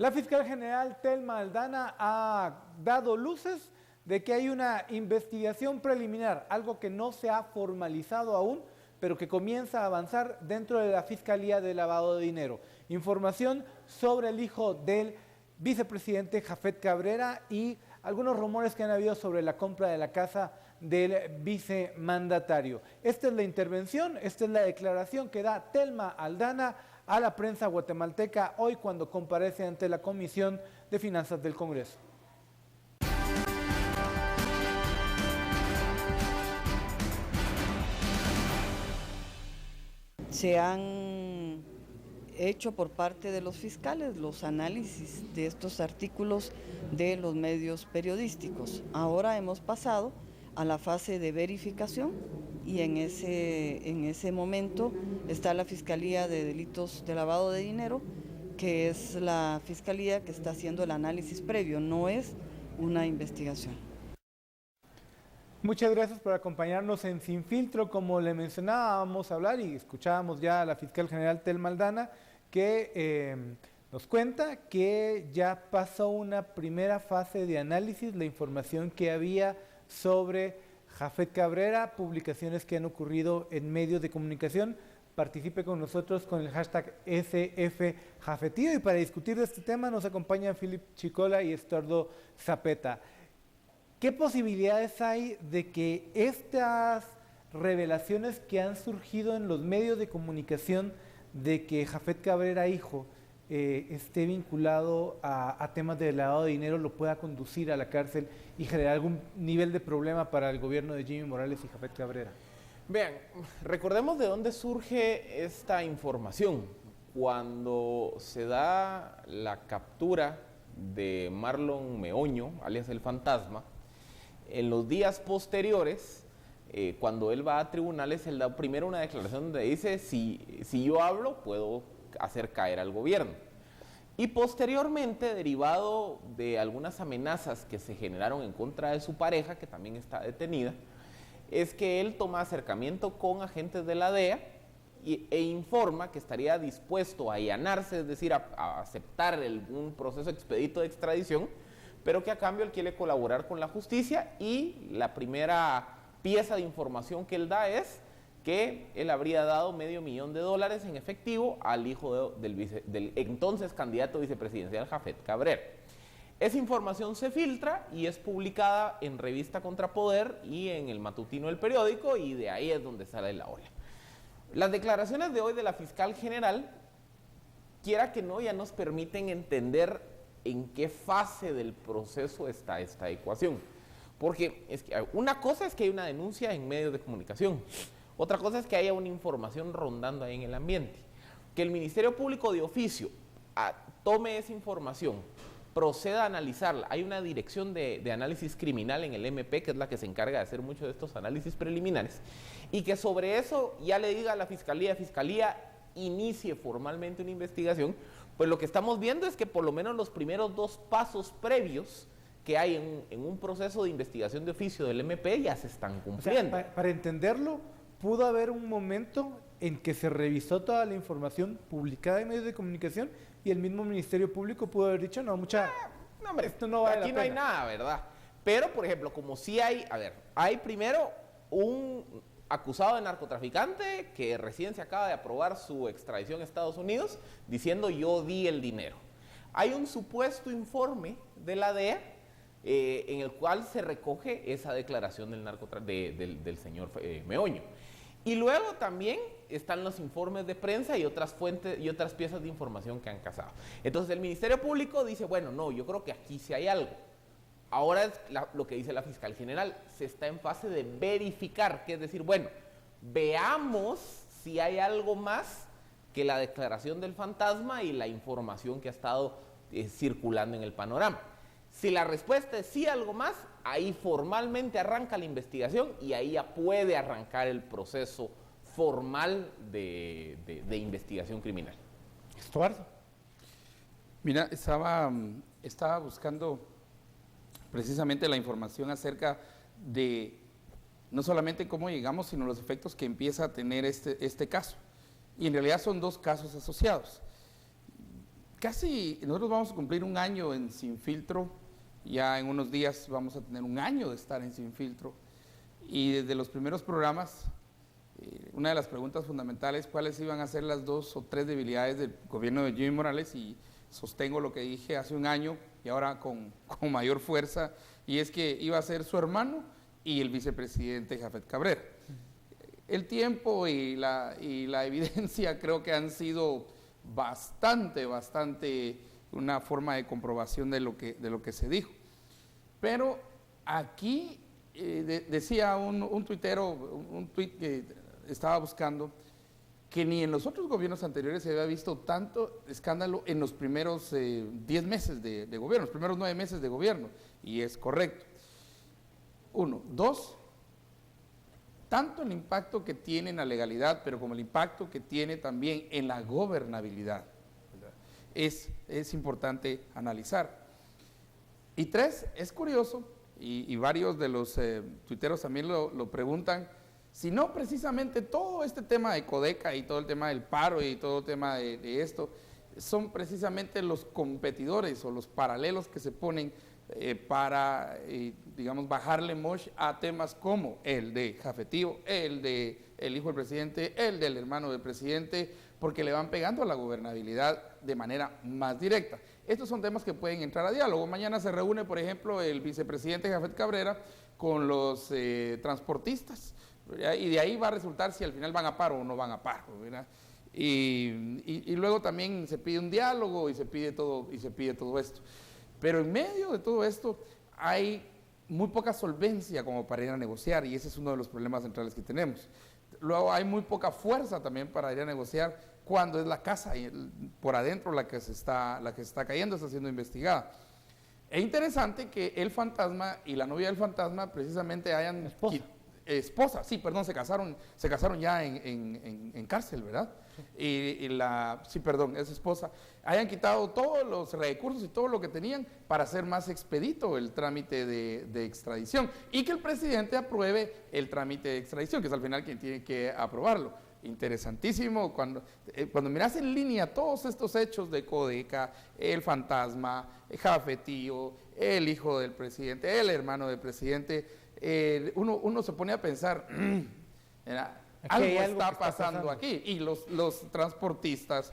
La fiscal general Telma Aldana ha dado luces de que hay una investigación preliminar, algo que no se ha formalizado aún, pero que comienza a avanzar dentro de la Fiscalía de Lavado de Dinero. Información sobre el hijo del vicepresidente Jafet Cabrera y algunos rumores que han habido sobre la compra de la casa del vicemandatario. Esta es la intervención, esta es la declaración que da Telma Aldana a la prensa guatemalteca hoy cuando comparece ante la Comisión de Finanzas del Congreso. Se han hecho por parte de los fiscales los análisis de estos artículos de los medios periodísticos. Ahora hemos pasado a la fase de verificación y en ese momento está la Fiscalía de Delitos de Lavado de Dinero, que es la fiscalía que está haciendo el análisis previo, no es una investigación. Muchas gracias por acompañarnos en Sin Filtro. Como le mencionaba, vamos a hablar y escuchábamos ya a la fiscal general Telma Aldana que nos cuenta que ya pasó una primera fase de análisis, la información que había sobre Jafet Cabrera, publicaciones que han ocurrido en medios de comunicación. Participe con nosotros con el hashtag SFJafetío y para discutir de este tema nos acompañan Philip Chicola y Estuardo Zapeta. ¿Qué posibilidades hay de que estas revelaciones que han surgido en los medios de comunicación de que Jafet Cabrera, hijo, esté vinculado a temas de lavado de dinero, lo pueda conducir a la cárcel y generar algún nivel de problema para el gobierno de Jimmy Morales y Jafet Cabrera? Vean, recordemos de dónde surge esta información. Cuando se da la captura de Marlon Meoño, alias el Fantasma, en los días posteriores, cuando él va a tribunales, él da primero una declaración donde dice, si yo hablo, puedo hacer caer al gobierno. Y posteriormente, derivado de algunas amenazas que se generaron en contra de su pareja, que también está detenida, es que él toma acercamiento con agentes de la DEA e informa que estaría dispuesto a allanarse, es decir, a aceptar un proceso expedito de extradición, pero que a cambio él quiere colaborar con la justicia, y la primera pieza de información que él da es que él habría dado $500,000 en efectivo al hijo del entonces candidato vicepresidencial Jafet Cabrera. Esa información se filtra y es publicada en Revista Contrapoder y en el matutino del periódico, y de ahí es donde sale la ola. Las declaraciones de hoy de la fiscal general, quiera que no, ya nos permiten entender en qué fase del proceso está esta ecuación. Porque es que una cosa es que hay una denuncia en medios de comunicación, otra cosa es que haya una información rondando ahí en el ambiente. Que el Ministerio Público de oficio tome esa información, proceda a analizarla. Hay una dirección de análisis criminal en el MP, que es la que se encarga de hacer muchos de estos análisis preliminares, y que sobre eso ya le diga a la fiscalía inicie formalmente una investigación. Pues lo que estamos viendo es que por lo menos los primeros dos pasos previos que hay en un proceso de investigación de oficio del MP ya se están cumpliendo. O sea, para entenderlo, pudo haber un momento en que se revisó toda la información publicada en medios de comunicación y el mismo Ministerio Público pudo haber dicho, no, hombre, esto no vale la pena. Aquí no hay nada, ¿verdad? Pero, por ejemplo, como si hay primero un acusado de narcotraficante que recién se acaba de aprobar su extradición a Estados Unidos diciendo yo di el dinero. Hay un supuesto informe de la DEA en el cual se recoge esa declaración del señor Meoño. Y luego también están los informes de prensa y otras fuentes y otras piezas de información que han cazado. Entonces el Ministerio Público dice, bueno, no, yo creo que aquí sí hay algo. Ahora es lo que dice la fiscal general, se está en fase de verificar, que es decir, bueno, veamos si hay algo más que la declaración del fantasma y la información que ha estado circulando en el panorama. Si la respuesta es sí, algo más, ahí formalmente arranca la investigación y ahí ya puede arrancar el proceso formal de investigación criminal. Estuardo. Mira, estaba buscando precisamente la información acerca de no solamente cómo llegamos, sino los efectos que empieza a tener este caso. Y en realidad son dos casos asociados. nosotros vamos a cumplir un año en Sin Filtro, ya en unos días vamos a tener un año de estar en Sin Filtro, y desde los primeros programas, una de las preguntas fundamentales, cuáles iban a ser las 2 o 3 debilidades del gobierno de Jimmy Morales, y sostengo lo que dije hace un año y ahora con mayor fuerza, y es que iba a ser su hermano y el vicepresidente Jafet Cabrera. El tiempo y la evidencia creo que han sido bastante una forma de comprobación de lo que se dijo. Pero aquí decía un tuitero, un tuit que estaba buscando, que ni en los otros gobiernos anteriores se había visto tanto escándalo en los primeros 10 meses de gobierno, los primeros 9 meses de gobierno, y es correcto. 1, 2, tanto el impacto que tiene en la legalidad, pero como el impacto que tiene también en la gobernabilidad, ¿verdad? Es importante analizar. Y 3, es curioso, y varios de los tuiteros también lo preguntan, si no precisamente todo este tema de Codeca y todo el tema del paro y todo el tema de esto, son precisamente los competidores o los paralelos que se ponen para, digamos, bajarle mosh a temas como el de Jafetío, el de el hijo del presidente, el del hermano del presidente, porque le van pegando a la gobernabilidad de manera más directa. Estos son temas que pueden entrar a diálogo. Mañana se reúne, por ejemplo, el vicepresidente Jafet Cabrera con los transportistas, ¿verdad? Y de ahí va a resultar si al final van a paro o no van a paro, ¿verdad? Y luego también se pide un diálogo y se pide todo esto. Pero en medio de todo esto hay muy poca solvencia como para ir a negociar, y ese es uno de los problemas centrales que tenemos. Luego hay muy poca fuerza también para ir a negociar cuando es la casa por adentro la que se está cayendo, está siendo investigada. Es interesante que el fantasma y la novia del fantasma precisamente hayan... Esposa, sí, perdón, se casaron ya en cárcel, ¿verdad? Sí, perdón, es esposa. Hayan quitado todos los recursos y todo lo que tenían para hacer más expedito el trámite de extradición, y que el presidente apruebe el trámite de extradición, que es al final quien tiene que aprobarlo. Interesantísimo, cuando miras en línea todos estos hechos de Codeca, el fantasma, Jafetío, el hijo del presidente, el hermano del presidente, uno se pone a pensar, algo está pasando aquí, y los transportistas,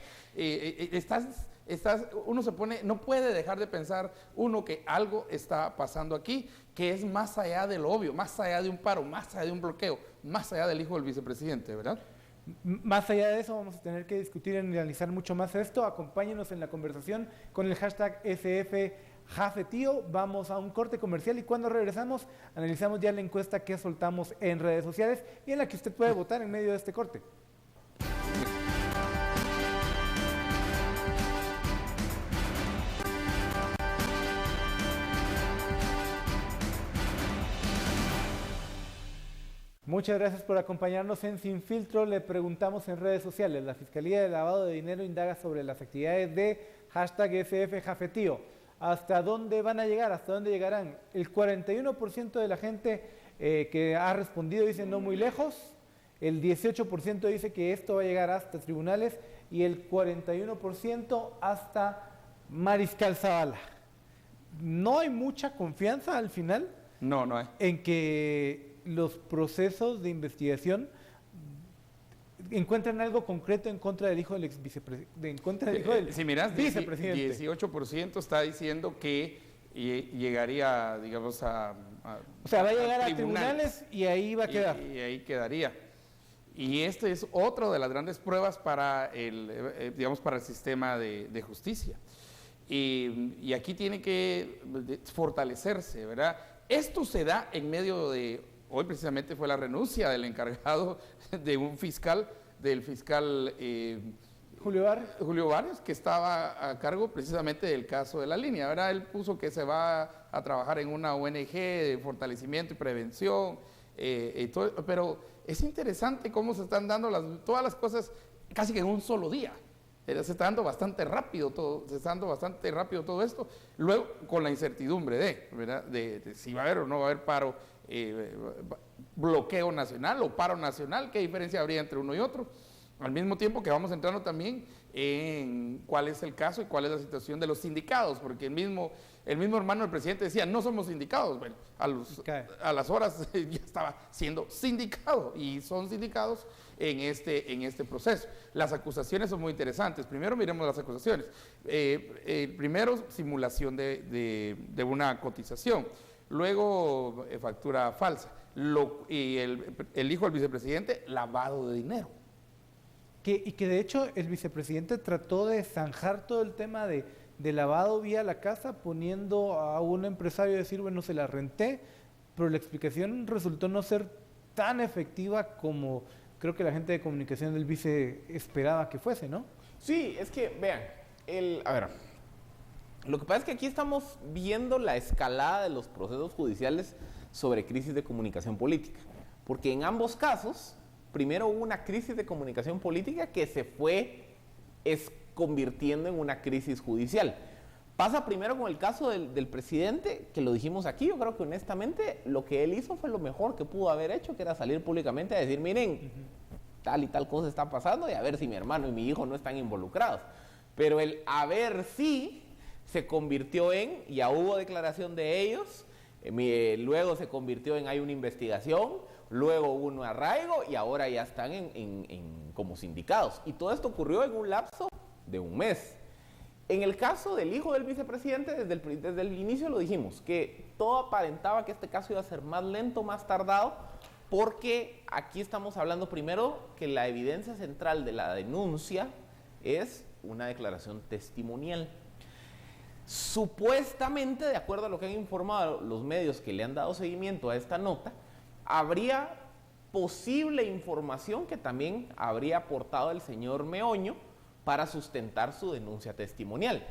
uno se pone, no puede dejar de pensar uno que algo está pasando aquí, que es más allá de lo obvio, más allá de un paro, más allá de un bloqueo, más allá del hijo del vicepresidente, ¿verdad? Más allá de eso, vamos a tener que discutir y analizar mucho más esto. Acompáñenos en la conversación con el hashtag SFJafetío. Vamos a un corte comercial y cuando regresamos analizamos ya la encuesta que soltamos en redes sociales y en la que usted puede votar en medio de este corte. Muchas gracias por acompañarnos en Sin Filtro. Le preguntamos en redes sociales. La Fiscalía de Lavado de Dinero indaga sobre las actividades de hashtag SFJafetío. ¿Hasta dónde van a llegar? ¿Hasta dónde llegarán? El 41% de la gente que ha respondido dice no muy lejos. El 18% dice que esto va a llegar hasta tribunales y el 41% hasta Mariscal Zavala. ¿No hay mucha confianza al final? No hay. En que los procesos de investigación encuentran algo concreto en contra del hijo del ex vicepresidente, en contra del hijo del si miras, vicepresidente. 18% está diciendo que llegaría, digamos, o sea, va a llegar a tribunales y ahí va a quedar. Y ahí quedaría. Y este es otra de las grandes pruebas para digamos, para el sistema de justicia. Y aquí tiene que fortalecerse, ¿verdad? Esto se da en medio de... Hoy precisamente fue la renuncia del encargado de un fiscal, del fiscal Julio Barrios, que estaba a cargo precisamente del caso de la línea, ¿verdad? Él puso que se va a trabajar en una ONG de fortalecimiento y prevención, pero es interesante cómo se están dando todas las cosas casi que en un solo día. Se está dando bastante rápido todo esto, luego con la incertidumbre ¿verdad? De si va a haber o no va a haber paro, bloqueo nacional o paro nacional, qué diferencia habría entre uno y otro. Al mismo tiempo que vamos entrando también en cuál es el caso y cuál es la situación de los sindicados, porque el mismo hermano del presidente decía, no somos sindicados. Bueno, a las horas ya estaba siendo sindicado, y son sindicados en este proceso. Las acusaciones son muy interesantes. Primero miremos las acusaciones. Primero, simulación de una cotización. Luego, factura falsa. Y el hijo del vicepresidente, lavado de dinero. Y que de hecho el vicepresidente trató de zanjar todo el tema de lavado vía la casa, poniendo a un empresario a decir, bueno, se la renté, pero la explicación resultó no ser tan efectiva como creo que la gente de comunicación del vice esperaba que fuese, ¿no? Sí, es que, vean, a ver, lo que pasa es que aquí estamos viendo la escalada de los procesos judiciales sobre crisis de comunicación política, porque en ambos casos, primero hubo una crisis de comunicación política que se fue convirtiendo en una crisis judicial. Pasa primero con el caso del presidente, que lo dijimos aquí. Yo creo que honestamente lo que él hizo fue lo mejor que pudo haber hecho, que era salir públicamente a decir, miren, tal y tal cosa está pasando, y a ver si mi hermano y mi hijo no están involucrados. Pero el a ver si se convirtió en, ya hubo declaración de ellos, luego se convirtió en hay una investigación, luego hubo un arraigo y ahora ya están como sindicados. Y todo esto ocurrió en un lapso de un mes. En el caso del hijo del vicepresidente, desde el inicio lo dijimos, que todo aparentaba que este caso iba a ser más lento, más tardado, porque aquí estamos hablando primero que la evidencia central de la denuncia es una declaración testimonial. Supuestamente, de acuerdo a lo que han informado los medios que le han dado seguimiento a esta nota, habría posible información que también habría aportado el señor Meoño para sustentar su denuncia testimonial.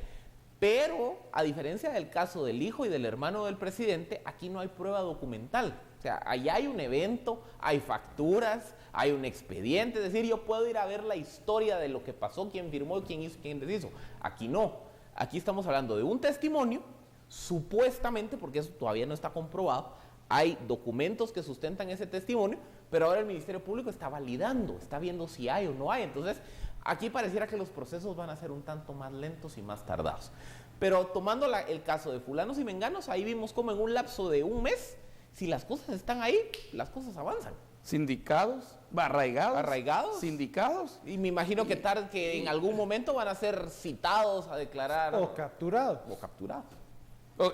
Pero, a diferencia del caso del hijo y del hermano del presidente, aquí no hay prueba documental. O sea, allá hay un evento, hay facturas, hay un expediente. Es decir, yo puedo ir a ver la historia de lo que pasó, quién firmó, quién hizo, quién deshizo. Aquí no. Aquí estamos hablando de un testimonio, supuestamente, porque eso todavía no está comprobado. Hay documentos que sustentan ese testimonio, pero ahora el Ministerio Público está validando, está viendo si hay o no hay. Entonces, aquí pareciera que los procesos van a ser un tanto más lentos y más tardados. Pero tomando el caso de fulanos y menganos, ahí vimos cómo en un lapso de un mes, si las cosas están ahí, las cosas avanzan. Sindicados, arraigados, sindicados. Y me imagino que en algún momento van a ser citados a declarar. O capturados.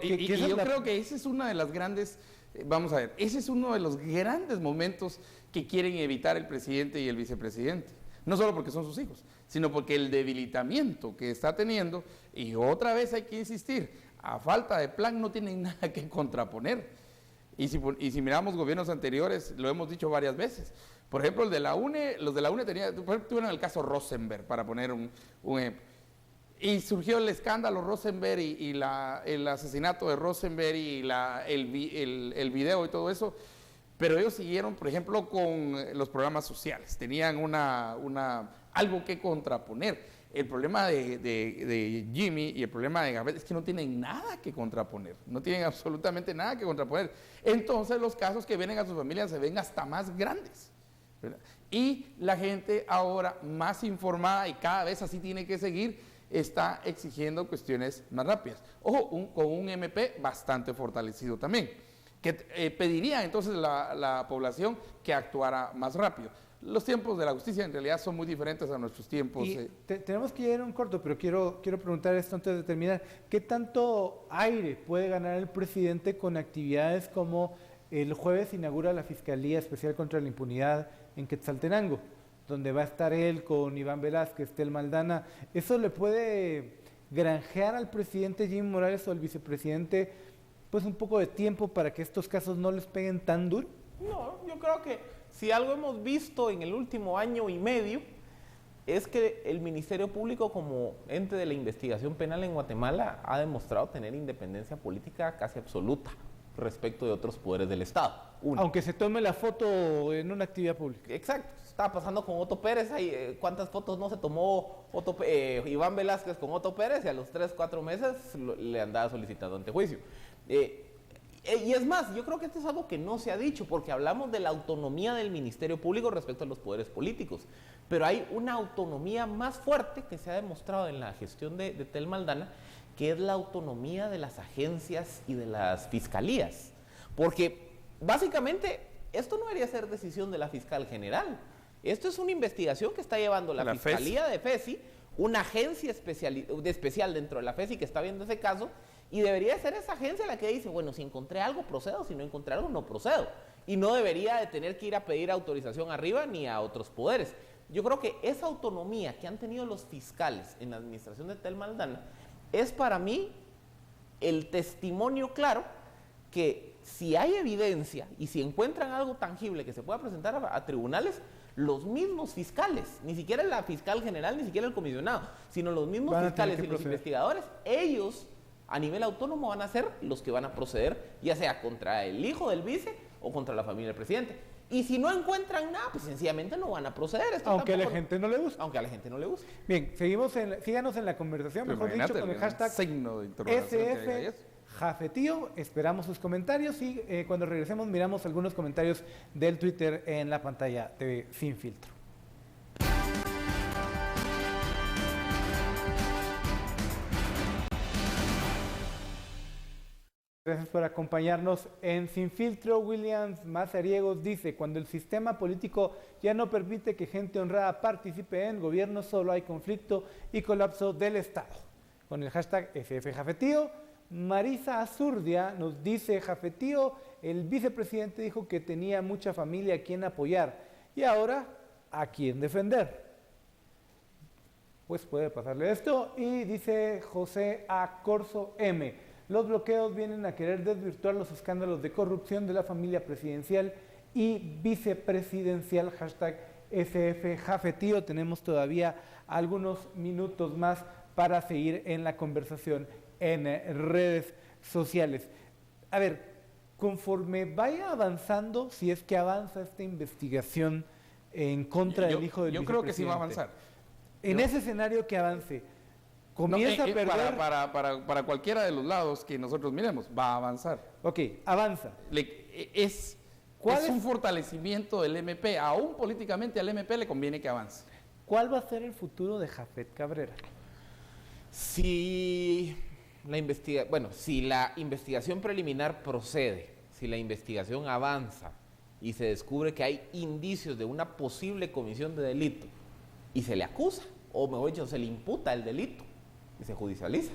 Y yo creo que esa es una de las grandes, vamos a ver, ese es uno de los grandes momentos que quieren evitar el presidente y el vicepresidente. No solo porque son sus hijos, sino porque el debilitamiento que está teniendo, y otra vez hay que insistir, a falta de plan no tienen nada que contraponer. Y si miramos gobiernos anteriores, lo hemos dicho varias veces. Por ejemplo, los de la UNE tuvieron el caso Rosenberg, para poner un ejemplo. Y surgió el escándalo Rosenberg y el asesinato de Rosenberg y el video y todo eso. Pero ellos siguieron, por ejemplo, con los programas sociales. Tenían algo que contraponer. El problema de Jimmy y el problema de Gabet es que no tienen nada que contraponer. No tienen absolutamente nada que contraponer. Entonces los casos que vienen a sus familias se ven hasta más grandes, ¿verdad? Y la gente ahora más informada, y cada vez así tiene que seguir, está exigiendo cuestiones más rápidas. Ojo, con un MP bastante fortalecido también, que pediría entonces la población que actuara más rápido. Los tiempos de la justicia en realidad son muy diferentes a nuestros tiempos. Y tenemos que ir a un corto, pero quiero preguntar esto antes de terminar. ¿Qué tanto aire puede ganar el presidente con actividades como el jueves inaugura la Fiscalía Especial contra la Impunidad en Quetzaltenango, donde va a estar él con Iván Velázquez, Tel Maldana? ¿Eso le puede granjear al presidente Jimmy Morales o al vicepresidente pues un poco de tiempo para que estos casos no les peguen tan duro? No, yo creo que si algo hemos visto en el último año y medio es que el Ministerio Público como ente de la investigación penal en Guatemala ha demostrado tener independencia política casi absoluta respecto de otros poderes del Estado. Aunque se tome la foto en una actividad pública. Exacto. Estaba pasando con Otto Pérez, ¿cuántas fotos no se tomó Iván Velázquez con Otto Pérez? Y a los 3-4 meses le andaba solicitando antejuicio. Y es más, yo creo que esto es algo que no se ha dicho, porque hablamos de la autonomía del Ministerio Público respecto a los poderes políticos. pero hay una autonomía más fuerte que se ha demostrado en la gestión de Tel Maldana, que es la autonomía de las agencias y de las fiscalías. Porque básicamente esto no debería ser decisión de la fiscal general. Esto es una investigación que está llevando la Fiscalía de FESI, una agencia especial dentro de la FESI que está viendo ese caso, y debería ser esa agencia la que dice, bueno, si encontré algo procedo, si no encontré algo no procedo. Y no debería de tener que ir a pedir autorización arriba ni a otros poderes. Yo creo que esa autonomía que han tenido los fiscales en la administración de Tel Maldana es para mí el testimonio claro que si hay evidencia y si encuentran algo tangible que se pueda presentar a tribunales, los mismos fiscales, ni siquiera la fiscal general, ni siquiera el comisionado, sino los mismos fiscales y los investigadores, ellos a nivel autónomo van a ser los que van a proceder, ya sea contra el hijo del vice o contra la familia del presidente. Y si no encuentran nada, pues sencillamente no van a proceder. Esto aunque a la gente no le guste. Aunque a la gente no le guste. Bien, síganos en la conversación, mejor dicho, con el hashtag SFJafetío. Esperamos sus comentarios y cuando regresemos miramos algunos comentarios del Twitter en la pantalla de Sin Filtro. Gracias por acompañarnos en Sin Filtro. Williams Mazariegos dice, cuando el sistema político ya no permite que gente honrada participe en gobierno, solo hay conflicto y colapso del Estado. Con el hashtag SFJafetío, Marisa Azurdia nos dice, Jafetío, el vicepresidente dijo que tenía mucha familia a quien apoyar y ahora a quien defender. Pues puede pasarle esto. Y dice José A. Corso M, los bloqueos vienen a querer desvirtuar los escándalos de corrupción de la familia presidencial y vicepresidencial. Hashtag SFJafetío. Tenemos todavía algunos minutos más para seguir en la conversación en redes sociales. A ver, conforme vaya avanzando, si es que avanza esta investigación en contra del hijo del vicepresidente. Yo creo que sí va a avanzar. En ese escenario que avance, comienza a perder... Para cualquiera de los lados que nosotros miremos, va a avanzar. Ok, avanza. Es un fortalecimiento del MP. Aún políticamente al MP le conviene que avance. ¿Cuál va a ser el futuro de Jafet Cabrera? Si la investigación preliminar procede, si la investigación avanza y se descubre que hay indicios de una posible comisión de delito y se le acusa, o mejor dicho, se le imputa el delito y se judicializa,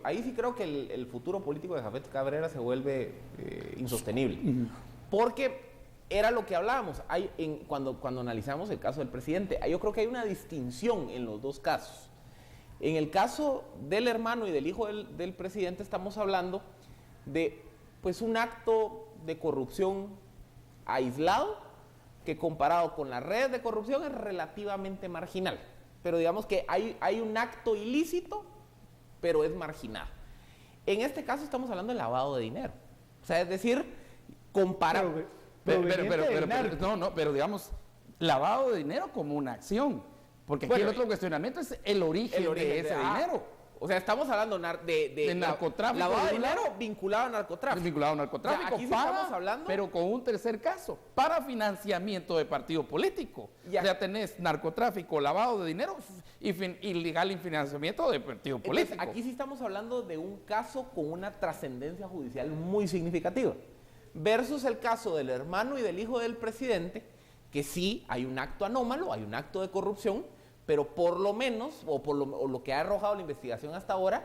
ahí sí creo que el futuro político de Jafet Cabrera se vuelve insostenible. Porque era lo que hablábamos cuando analizamos el caso del presidente. Yo creo que hay una distinción en los dos casos. En el caso del hermano y del hijo del presidente estamos hablando de pues un acto de corrupción aislado que comparado con las redes de corrupción es relativamente marginal. Pero digamos que hay un acto ilícito, pero es marginal. En este caso estamos hablando de lavado de dinero. O sea, es decir, comparar... Pero digamos, lavado de dinero como una acción. Porque aquí el otro cuestionamiento es el origen de ese dinero. O sea, estamos hablando de narcotráfico. Lavado de dinero vinculado a narcotráfico. Vinculado a narcotráfico. O sea, aquí sí estamos hablando... Pero con un tercer caso, para financiamiento de partido político. Ya. O sea, tenés narcotráfico, lavado de dinero y ilegal financiamiento de partido político. Entonces, aquí sí estamos hablando de un caso con una trascendencia judicial muy significativa. Versus el caso del hermano y del hijo del presidente, que sí hay un acto anómalo, hay un acto de corrupción, pero por lo menos, o lo que ha arrojado la investigación hasta ahora,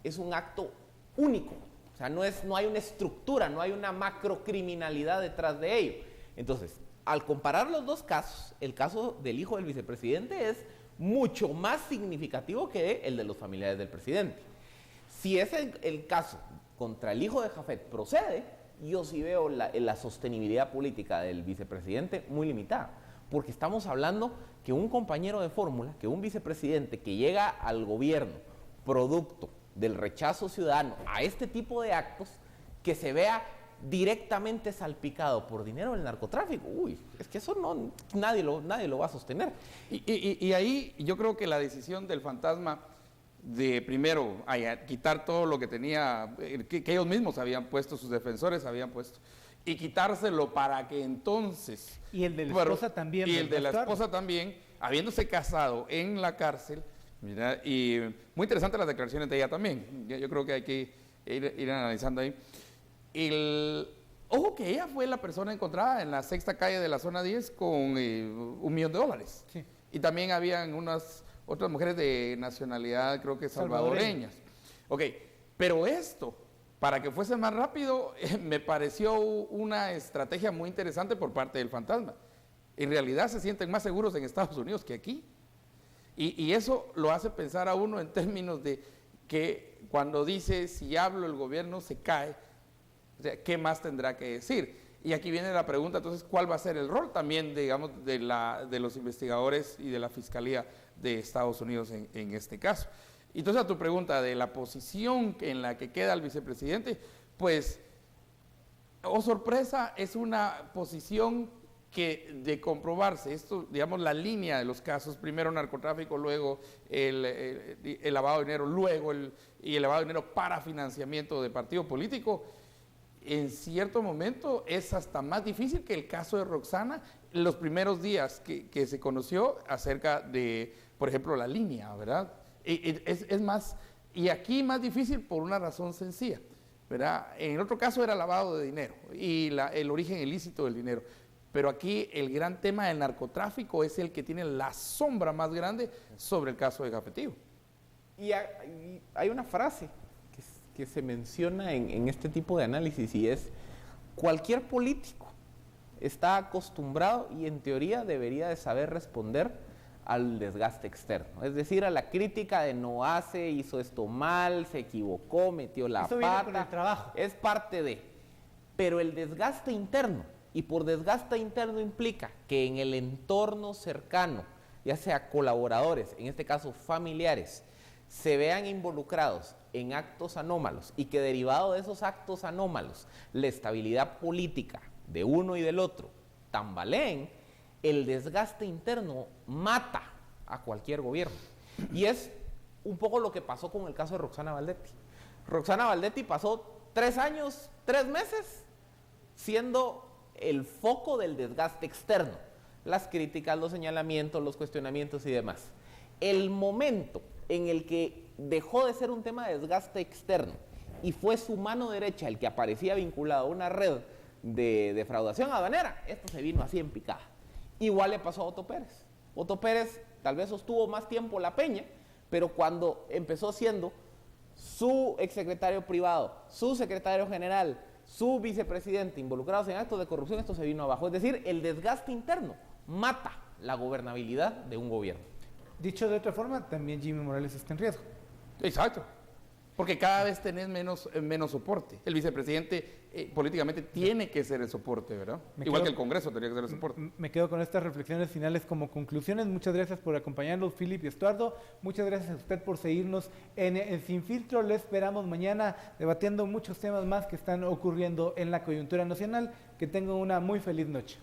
es un acto único. O sea, no hay una estructura, no hay una macrocriminalidad detrás de ello. Entonces, al comparar los dos casos, el caso del hijo del vicepresidente es mucho más significativo que el de los familiares del presidente. Si es el caso contra el hijo de Jafet procede, yo sí veo la sostenibilidad política del vicepresidente muy limitada, porque estamos hablando que un compañero de fórmula, que un vicepresidente que llega al gobierno producto del rechazo ciudadano a este tipo de actos, que se vea directamente salpicado por dinero del narcotráfico, es que eso nadie lo va a sostener. Y ahí yo creo que la decisión del fantasma de primero quitar todo lo que tenía, que ellos mismos habían puesto, sus defensores habían puesto, y quitárselo para que entonces... Y el de la esposa también. Y el de la esposa también, habiéndose casado en la cárcel, mira, y muy interesantes las declaraciones de ella también. Yo creo que hay que ir analizando ahí. Ojo que ella fue la persona encontrada en la sexta calle de la zona 10 con $1 millón. Sí. Y también habían unas otras mujeres de nacionalidad, creo que salvadoreñas. Ok, pero esto, para que fuese más rápido, me pareció una estrategia muy interesante por parte del fantasma. En realidad se sienten más seguros en Estados Unidos que aquí. Y eso lo hace pensar a uno en términos de que cuando dice, si hablo el gobierno se cae, o sea, ¿qué más tendrá que decir? Y aquí viene la pregunta, entonces, ¿cuál va a ser el rol también, digamos, de los investigadores y de la Fiscalía de Estados Unidos en este caso? Entonces, a tu pregunta de la posición en la que queda el vicepresidente, pues, oh sorpresa, es una posición que de comprobarse, esto, digamos, la línea de los casos, primero narcotráfico, luego el lavado de dinero, luego el lavado de dinero para financiamiento de partido político, en cierto momento es hasta más difícil que el caso de Roxana, los primeros días que se conoció acerca de, por ejemplo, la línea, ¿verdad? Es más, y aquí más difícil por una razón sencilla, ¿verdad? En el otro caso era lavado de dinero y el origen ilícito del dinero. Pero aquí el gran tema del narcotráfico es el que tiene la sombra más grande sobre el caso de Cafetío. Y hay una frase que se menciona en este tipo de análisis y es: cualquier político está acostumbrado y en teoría debería de saber responder al desgaste externo, es decir, a la crítica de no hace, hizo esto mal, se equivocó, metió la Eso pata. viene con el trabajo. Es parte de, pero el desgaste interno, y por desgaste interno implica que en el entorno cercano, ya sea colaboradores, en este caso familiares, se vean involucrados en actos anómalos y que derivado de esos actos anómalos la estabilidad política de uno y del otro tambaleen, el desgaste interno mata a cualquier gobierno. Y es un poco lo que pasó con el caso de Roxana Valdetti. Roxana Valdetti pasó 3 años, 3 meses siendo el foco del desgaste externo, las críticas, los señalamientos, los cuestionamientos y demás. El momento en el que dejó de ser un tema de desgaste externo y fue su mano derecha el que aparecía vinculado a una red de defraudación aduanera, esto se vino así en picada. Igual le pasó a Otto Pérez. Otto Pérez tal vez sostuvo más tiempo la peña, pero cuando empezó siendo su exsecretario privado, su secretario general, su vicepresidente involucrados en actos de corrupción, esto se vino abajo. Es decir, el desgaste interno mata la gobernabilidad de un gobierno. Dicho de otra forma, también Jimmy Morales está en riesgo. Exacto, porque cada vez tenés menos soporte. El vicepresidente políticamente tiene que ser el soporte, ¿verdad? Igual que el Congreso tendría que ser el soporte. Me quedo con estas reflexiones finales como conclusiones. Muchas gracias por acompañarnos, Philip y Estuardo. Muchas gracias a usted por seguirnos en Sin Filtro. Le esperamos mañana debatiendo muchos temas más que están ocurriendo en la coyuntura nacional. Que tengan una muy feliz noche.